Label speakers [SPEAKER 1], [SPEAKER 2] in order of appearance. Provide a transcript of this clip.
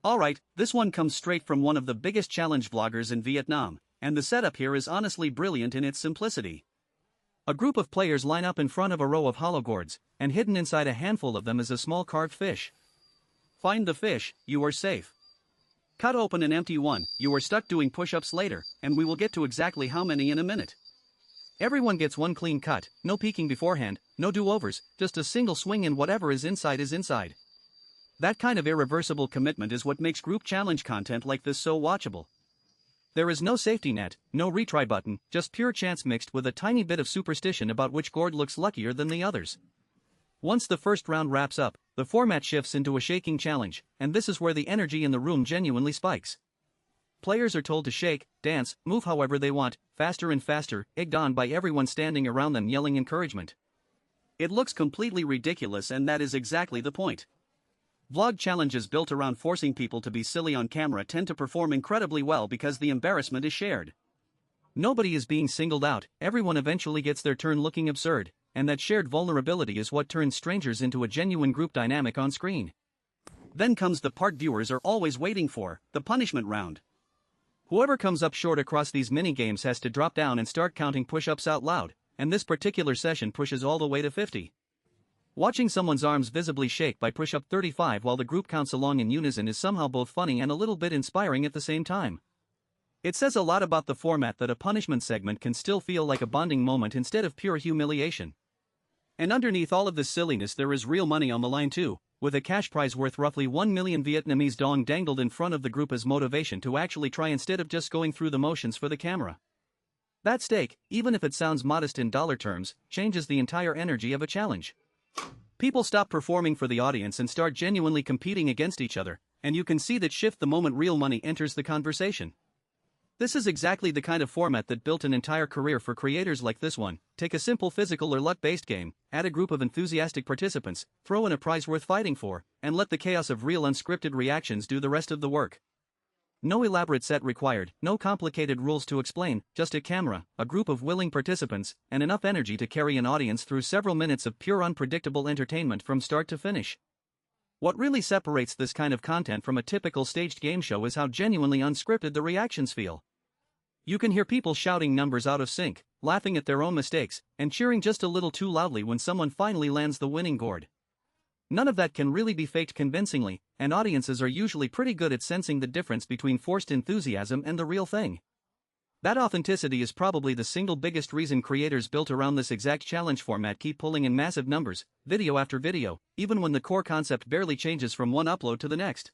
[SPEAKER 1] Alright, this one comes straight from one of the biggest challenge vloggers in Vietnam, and the setup here is honestly brilliant in its simplicity. A group of players line up in front of a row of hollow gourds, and hidden inside a handful of them is a small carved fish. Find the fish, you are safe. Cut open an empty one, you are stuck doing push-ups later, and we will get to exactly how many in a minute. Everyone gets one clean cut, no peeking beforehand, no do-overs, just a single swing and whatever is inside is inside. That kind of irreversible commitment is what makes group challenge content like this so watchable. There is no safety net, no retry button, just pure chance mixed with a tiny bit of superstition about which gourd looks luckier than the others. Once the first round wraps up, the format shifts into a shaking challenge, and this is where the energy in the room genuinely spikes. Players are told to shake, dance, move however they want, faster and faster, egged on by everyone standing around them yelling encouragement. It looks completely ridiculous, and that is exactly the point. Vlog challenges built around forcing people to be silly on camera tend to perform incredibly well because the embarrassment is shared. Nobody is being singled out, everyone eventually gets their turn looking absurd, and that shared vulnerability is what turns strangers into a genuine group dynamic on screen. Then comes the part viewers are always waiting for, the punishment round. Whoever comes up short across these mini-games has to drop down and start counting push-ups out loud, and this particular session pushes all the way to 50. Watching someone's arms visibly shake by push-up 35 while the group counts along in unison is somehow both funny and a little bit inspiring at the same time. It says a lot about the format that a punishment segment can still feel like a bonding moment instead of pure humiliation. And underneath all of this silliness there is real money on the line too, with a cash prize worth roughly 1 million Vietnamese dong dangled in front of the group as motivation to actually try instead of just going through the motions for the camera. That stake, even if it sounds modest in dollar terms, changes the entire energy of a challenge. People stop performing for the audience and start genuinely competing against each other, and you can see that shift the moment real money enters the conversation. This is exactly the kind of format that built an entire career for creators like this one. Take a simple physical or luck-based game, add a group of enthusiastic participants, throw in a prize worth fighting for, and let the chaos of real unscripted reactions do the rest of the work. No elaborate set required, no complicated rules to explain, just a camera, a group of willing participants, and enough energy to carry an audience through several minutes of pure unpredictable entertainment from start to finish. What really separates this kind of content from a typical staged game show is how genuinely unscripted the reactions feel. You can hear people shouting numbers out of sync, laughing at their own mistakes, and cheering just a little too loudly when someone finally lands the winning gourd. None of that can really be faked convincingly, and audiences are usually pretty good at sensing the difference between forced enthusiasm and the real thing. That authenticity is probably the single biggest reason creators built around this exact challenge format keep pulling in massive numbers, video after video, even when the core concept barely changes from one upload to the next.